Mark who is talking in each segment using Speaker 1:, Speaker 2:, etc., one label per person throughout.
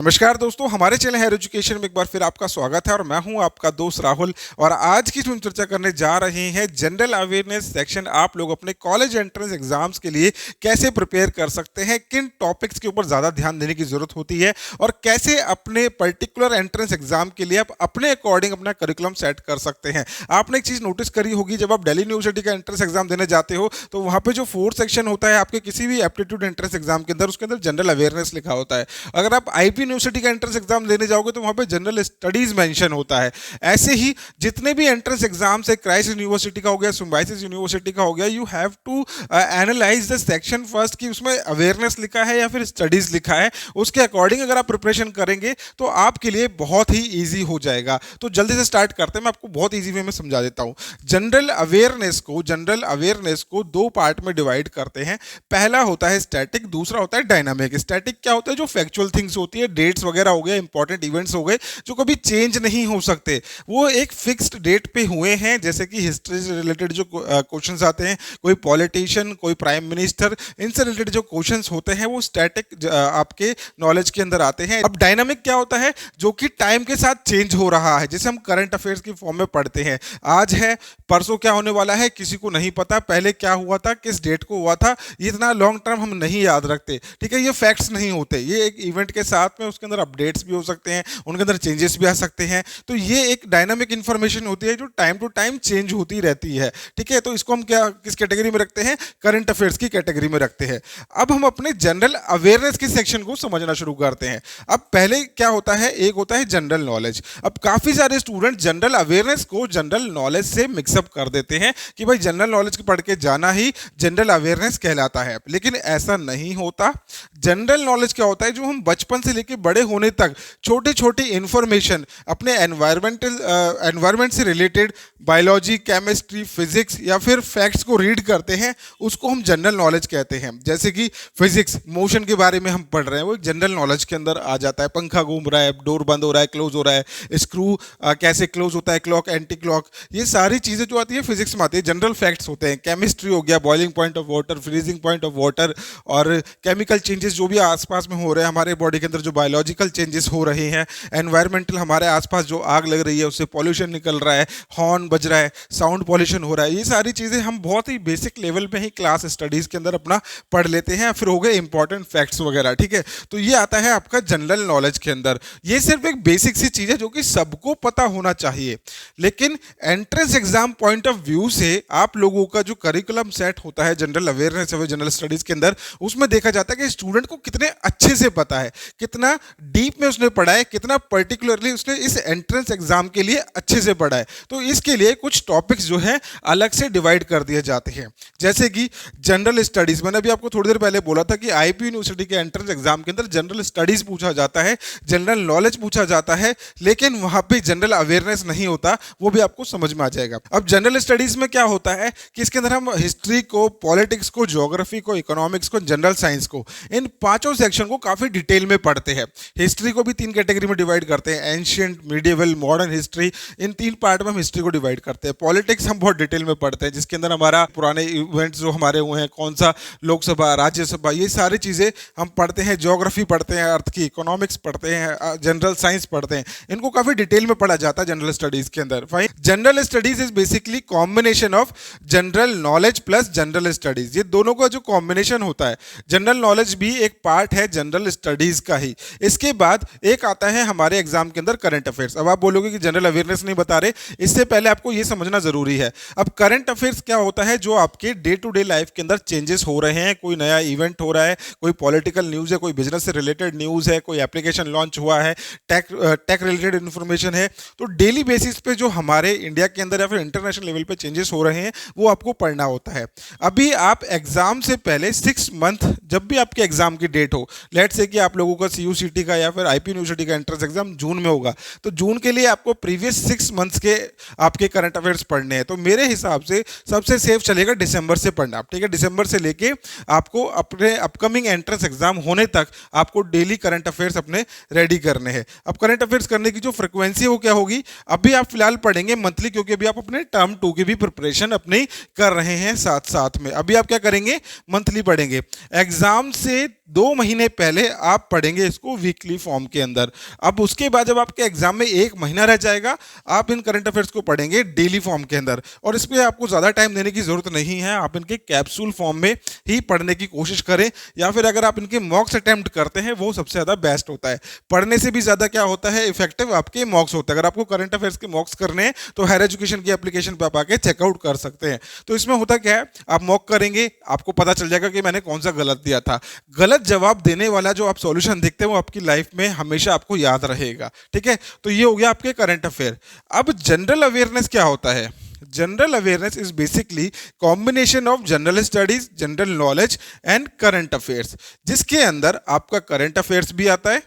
Speaker 1: नमस्कार दोस्तों, हमारे चैनल हायर एजुकेशन में एक बार फिर आपका स्वागत है और मैं हूं आपका दोस्त राहुल। और आज की जो हम चर्चा करने जा रहे हैं जनरल अवेयरनेस सेक्शन, आप लोग अपने कॉलेज एंट्रेंस एग्जाम्स के लिए कैसे प्रिपेयर कर सकते हैं, किन टॉपिक्स के ऊपर ज़्यादा ध्यान देने की जरूरत होती है और कैसे अपने पर्टिकुलर एंट्रेंस एग्जाम के लिए आप अपने अकॉर्डिंग अपना करिकुलम सेट कर सकते हैं। आपने एक चीज़ नोटिस करी होगी, जब आप दिल्ली यूनिवर्सिटी का एंट्रेंस एग्जाम देने जाते हो तो वहाँ पे जो फोर्थ सेक्शन होता है आपके किसी भी एप्टीट्यूड एंट्रेंस एग्जाम के अंदर, उसके अंदर जनरल अवेयरनेस लिखा होता है। अगर आप आईपी यूनिवर्सिटी का एंट्रेंस एग्जाम लेने जाओगे तो वहां पे जनरल स्टडीज मेंशन होता है। ऐसे ही जितने भी एंट्रेंस एग्जाम्स है, क्राइस्ट यूनिवर्सिटी का हो गया, सिम्बायोसिस यूनिवर्सिटी का हो गया, you have to analyse the section first कि उसमें अवेयरनेस लिखा है या फिर स्टडीज लिखा है। उसके अकॉर्डिंग अगर आप प्रिपरेशन करेंगे तो आपके लिए बहुत ही ईजी हो जाएगा। तो जल्दी से स्टार्ट करते हैं, मैं आपको बहुत ईजी वे में समझा देता हूँ। जनरल अवेयरनेस को दो पार्ट में डिवाइड करते हैं। पहला होता है स्टैटिक, दूसरा होता है डायनामिक। स्टैटिक क्या होता है? जो फैक्चुअल थिंग्स होती है, डेट्स वगैरह हो गए, इंपॉर्टेंट इवेंट्स हो गए जो कभी चेंज नहीं हो सकते, वो एक फिक्स्ड डेट पे हुए हैं। जैसे कि हिस्ट्री से रिलेटेड जो क्वेश्चंस आते हैं, कोई पॉलिटिशियन, कोई प्राइम मिनिस्टर, इनसे रिलेटेड जो क्वेश्चंस होते हैं वो स्टैटिक आपके नॉलेज के अंदर आते हैं। अब डायनामिक क्या होता है? जो कि टाइम के साथ चेंज हो रहा है, जैसे हम करंट अफेयर्स की फॉर्म में पढ़ते हैं। आज है, परसों क्या होने वाला है किसी को नहीं पता, पहले क्या हुआ था, किस डेट को हुआ था, ये इतना लॉन्ग टर्म हम नहीं याद रखते। ठीक है, ये फैक्ट्स नहीं होते, ये एक इवेंट के साथ में उसके अंदर अपडेट्स भी हो सकते हैं, उनके अंदर चेंजेस भी आ सकते हैं। तो ये एक डायनामिक इंफॉर्मेशन होती है जो टाइम टू टाइम चेंज होती रहती है। ठीक है, तो इसको हम क्या किस कैटेगरी में रखते हैं? करंट अफेयर्स की कैटेगरी में रखते हैं। अब हम अपने जनरल अवेयरनेस के सेक्शन को समझना शुरू करते हैं। अब पहले क्या होता है? एक होता है जनरल नॉलेज। अब काफी सारे स्टूडेंट जनरल अवेयरनेस को जनरल नॉलेज से मिक्सअप कर देते हैं कि भाई जनरल नॉलेज पढ़ के जाना ही जनरल अवेयरनेस कहलाता है, लेकिन ऐसा नहीं होता। जनरल नॉलेज क्या होता है? जो हम बचपन से लेकर बड़े होने तक छोटे छोटे इंफॉर्मेशन अपने एनवायरमेंट से रिलेटेड, बायोलॉजी, केमिस्ट्री, फिजिक्स या फिर फैक्ट्स को रीड करते हैं, उसको हम जनरल नॉलेज कहते हैं। जैसे कि फिजिक्स, मोशन के बारे में हम पढ़ रहे हैं, वो जनरल नॉलेज के अंदर आ जाता है। पंखा घूम रहा है, डोर बंद हो रहा है, क्लोज हो रहा है, स्क्रू कैसे क्लोज होता है, क्लॉक, एंटी क्लॉक, ये सारी चीज़ें जो आती है फिजिक्स में आती है, जनरल फैक्ट्स होते हैं। केमिस्ट्री हो गया, boiling point of water, freezing point of water, और केमिकल चेंजेस जो भी आसपास में हो रहे हैं हमारे बॉडी के अंदर, जो बायोलॉजिकल चेंजेस हो रहे हैं, एनवायरमेंटल, हमारे आसपास जो आग लग रही है उससे पॉल्यूशन निकल रहा है, हॉर्न बज रहा है, साउंड पॉल्यूशन हो रहा है, ये सारी चीज़ें हम बहुत ही बेसिक लेवल पे ही क्लास स्टडीज़ के अंदर अपना पढ़ लेते हैं। फिर हो गए इंपॉर्टेंट फैक्ट्स वगैरह। ठीक है, तो ये आता है आपका जनरल नॉलेज के अंदर। ये सिर्फ एक बेसिक सी चीज़ है जो कि सबको पता होना चाहिए, लेकिन entrance exam point of view से आप लोगों का जो करिकुलम सेट होता है जनरल अवेयरनेस और जनरल स्टडीज़ के अंदर, उसमें देखा जाता है कि स्टूडेंट को कितने अच्छे से पता है, कितना डीप में उसने पढ़ा है, कितना पर्टिकुलरली उसने इस एंट्रेंस एग्जाम के लिए अच्छे से पढ़ा है। तो इसके लिए कुछ टॉपिक्स जो है अलग से डिवाइड कर दिए जाते हैं। जैसे कि जनरल स्टडीज, मैंने अभी आपको थोड़ी देर पहले बोला था कि आईपी यूनिवर्सिटी के एंट्रेंस एग्जाम के अंदर जनरल स्टडीज पूछा जाता है, जनरल नॉलेज पूछा जाता है, लेकिन वहां पे जनरल अवेयरनेस नहीं होता, वो भी आपको समझ में आ जाएगा। अब जनरल स्टडीज में क्या होता है कि इसके अंदर हम हिस्ट्री को, पॉलिटिक्स को, ज्योग्राफी को, इकोनॉमिक्स को, जनरल साइंस को, इन पांचों सेक्शन को काफी डिटेल में पढ़ते हैं। हिस्ट्री को भी तीन कैटेगरी में डिवाइड करते हैं, एंशियंट, मीडिएवल, मॉडर्न हिस्ट्री, इन तीन पार्ट में हम हिस्ट्री को डिवाइड करते हैं। पॉलिटिक्स हम बहुत डिटेल में पढ़ते हैं, जिसके अंदर हमारा पुराने इवेंट्स जो हमारे हुए हैं, कौन सा लोकसभा, राज्यसभा, ये सारी चीज़ें हम पढ़ते हैं। ज्योग्राफी पढ़ते हैं, अर्थ की, इकोनॉमिक्स पढ़ते हैं, जनरल साइंस पढ़ते हैं, इनको काफ़ी डिटेल में पढ़ा जाता है जनरल स्टडीज़ के अंदर। Fine, general studies is basically combination of general knowledge plus general studies, ये दोनों का जो कॉम्बिनेशन होता है। जनरल नॉलेज भी एक पार्ट है जनरल स्टडीज़ का ही। इसके बाद एक आता है हमारे एग्जाम के अंदर करंट अफेयर्स। अब आप बोलोगे कि जनरल अवेयरनेस नहीं बता रहे, इससे पहले आपको ये समझना जरूरी है। अब करंट अफेयर्स क्या होता है? जो आपके डे टू डे लाइफ के अंदर चेंजेस हो रहे हैं, कोई नया इवेंट हो रहा है, कोई पॉलिटिकल न्यूज़ है, कोई बिजनेस से रिलेटेड न्यूज़ है, कोई एप्लीकेशन लॉन्च हुआ है, टेक रिलेटेड इन्फॉर्मेशन है, तो डेली बेसिस पे जो हमारे इंडिया के अंदर या फिर इंटरनेशनल लेवल पे चेंजेस हो रहे हैं वो आपको पढ़ना होता है। अभी आप एग्जाम से पहले 6 मंथ, जब भी आपके एग्जाम की डेट हो, लेट्स से कि आप लोगों का सीयूसीटी का या फिर आईपी यूनिवर्सिटी का एंट्रेंस एग्जाम जून में होगा, तो जून के लिए आपको प्रीवियस 6 मंथ्स के आपके करंट अफेयर्स पढ़ने हैं। तो मेरे हिसाब से सबसे सेफ चलेगा दिसंबर से पढ़ना। ठीक है, दिसंबर से लेके आपको अपने अपकमिंग एंट्रेंस एग्जाम होने तक आपको डेली करंट अफेयर्स अपने रेडी करने हैं। अब करंट अफेयर्स करने की जो फ्रिक्वेंसी है वो क्या होगी? अभी आप फिलहाल पढ़ेंगे मंथली, क्योंकि अभी आप अपने टर्म 2 की भी प्रिपरेशन अपनी कर रहे हैं साथ साथ में। अभी आप क्या करेंगे? मंथली पढ़ेंगे। एग्जाम से 2 महीने पहले आप पढ़ेंगे इसको को वीकली फॉर्म के अंदर। अब उसके बाद जब आपके एग्जाम में 1 महीना रह जाएगा, आप इन करंट अफेयर्स को पढ़ेंगे डेली फॉर्म के अंदर, और इस पर आपको ज़्यादा टाइम देने की जरूरत नहीं है। आप इनके कैप्सूल फॉर्म में ही पढ़ने की कोशिश करें, या फिर अगर आप इनके मॉक्स अटेम्प्ट करते हैं वो सबसे ज़्यादा बेस्ट होता है। पढ़ने से भी ज़्यादा क्या होता है, इफेक्टिव आपके मॉक्स होते हैं। अगर आपको करंट अफेयर्स के मॉक्स करने हैं तो हायर एजुकेशन की एप्लीकेशन पर आप आके चेकआउट कर सकते हैं। तो इसमें होता क्या है, आप मॉक करेंगे, आपको पता चल जाएगा कि मैंने कौन सा गलत दिया था। गलत जवाब देने वाला जो आप सॉल्यूशन देखते हैं वो आपकी लाइफ में हमेशा आपको याद रहेगा। ठीक है, तो ये हो गया आपके करंट अफेयर। अब जनरल अवेयरनेस क्या होता है? General awareness is basically combination of general studies, general knowledge and current affairs, जिसके अंदर आपका करंट अफेयर्स भी आता है,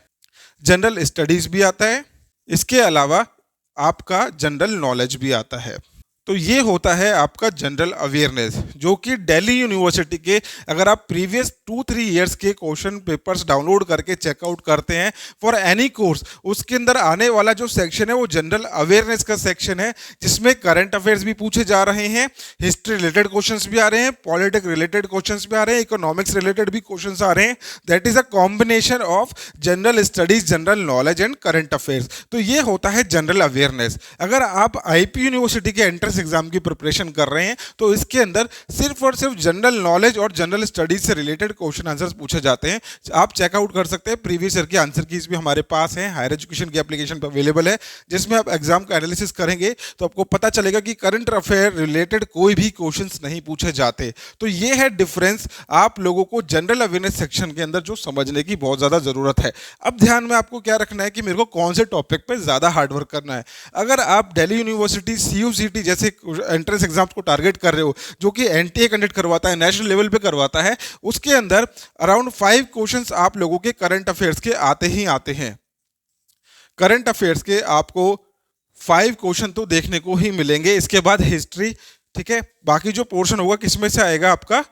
Speaker 1: जनरल स्टडीज भी आता है, इसके अलावा आपका जनरल नॉलेज भी आता है। तो ये होता है आपका जनरल अवेयरनेस, जो कि दिल्ली यूनिवर्सिटी के अगर आप प्रीवियस 2-3 इयर्स के क्वेश्चन पेपर्स डाउनलोड करके चेकआउट करते हैं फॉर एनी कोर्स, उसके अंदर आने वाला जो सेक्शन है वो जनरल अवेयरनेस का सेक्शन है, जिसमें करंट अफेयर्स भी पूछे जा रहे हैं, हिस्ट्री रिलेटेड क्वेश्चंस भी आ रहे हैं, पॉलिटिक्स रिलेटेड क्वेश्चंस भी आ रहे हैं, इकोनॉमिक्स रिलेटेड भी क्वेश्चंस आ रहे हैं। That is a combination of general studies, general knowledge and current affairs. तो ये होता है जनरल अवेयरनेस। अगर आप आईपी यूनिवर्सिटी के एंट्रेंस एग्जाम की प्रिपरेशन कर रहे हैं तो इसके अंदर सिर्फ और सिर्फ जनरल नॉलेज और जनरल स्टडीज से रिलेटेड क्वेश्चन आंसर्स पूछे जाते हैं। आप चेकआउट कर सकते हैं, प्रीवियस ईयर के आंसर कीज भी हमारे पास हैं, हायर एजुकेशन की एप्लीकेशन पर अवेलेबल है, जिसमें आप एग्जाम का एनालिसिस करेंगे तो आपको पता चलेगा कि करंट अफेयर रिलेटेड कोई भी क्वेश्चंस नहीं पूछे जाते। तो ये है डिफरेंस आप लोगों को जनरल अवेयरनेस सेक्शन के अंदर जो समझने की बहुत ज्यादा जरूरत है। अब ध्यान में आपको क्या रखना है कि मेरे को कौन से टॉपिक पे ज्यादा हार्डवर्क करना है। अगर आप दिल्ली यूनिवर्सिटी CUCT जैसे एंट्रेंस एग्जाम्स को टारगेट कर रहे हो, जो कि NTA कंडक्ट करवाता है, नेशनल लेवल पे करवाता है, उसके अंदर अराउंड 5 क्वेश्चंस आप लोगों के करंट अफेयर्स के आते ही आते हैं। करंट अफेयर्स के आपको 5 क्वेश्चन तो देखने को ही मिलेंगे। इसके बाद हिस्ट्री, ठीक है, बाकी जो पोर्शन होगा किसमें से आएगा आपका,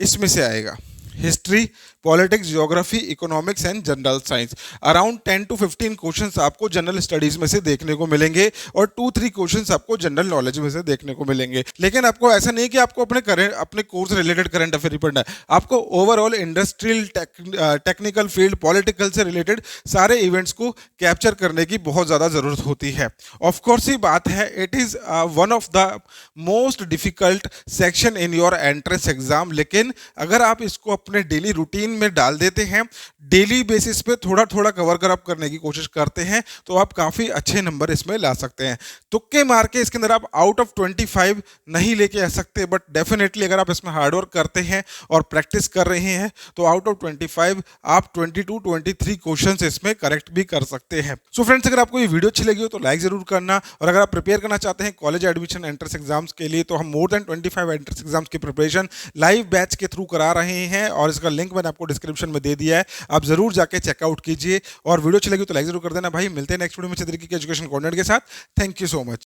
Speaker 1: इसमें से आएगा, history, politics, geography, economics and general science. Around 10 to 15 questions आपको जनरल स्टडीज में से देखने को मिलेंगे और 2-3 क्वेश्चंस आपको जनरल नॉलेज में से देखने को मिलेंगे। लेकिन आपको ऐसा नहीं कि आपको अपने कोर्स रिलेटेड करंट अफेयर ही पढ़ना है, आपको overall industrial, technical field, political से रिलेटेड सारे इवेंट्स को कैप्चर करने की बहुत ज़्यादा ज़रूरत होती है। ऑफकोर्स ही बात है, it is one of the most difficult section in your entrance exam. लेकिन अगर आप इसको अपने डेली रूटीन में डाल देते हैं, डेली बेसिस पे थोड़ा थोड़ा कवर अप करने की कोशिश करते हैं, तो आप काफी अच्छे नंबर इसमें ला सकते हैं। तुक्के मार के इसके अंदर आप आउट ऑफ 25 नहीं लेके आ सकते, बट डेफिनेटली अगर आप इसमें हार्डवर्क करते हैं और प्रैक्टिस कर रहे हैं तो आउट ऑफ 25 आप 22-23 क्वेश्चंस इसमें करेक्ट भी कर सकते हैं। सो फ्रेंड्स, अगर आपको ये वीडियो अच्छी लगी हो तो लाइक जरूर करना, और अगर आप प्रिपेयर करना चाहते हैं कॉलेज एडमिशन एंट्रेंस एग्जाम्स के लिए तो हम मोर देन 25 एंट्रेंस एग्जाम्स की प्रिपरेशन लाइव बैच के थ्रू करा रहे हैं, और इसका लिंक मैंने आपको डिस्क्रिप्शन में दे दिया है, आप जरूर जाके चेकआउट कीजिए। और वीडियो अच्छी लगी तो लाइक जरूर कर देना भाई। मिलते हैं नेक्स्ट वीडियो में अच्छे तरीके के एजुकेशन कंटेंट के साथ। Thank you so much.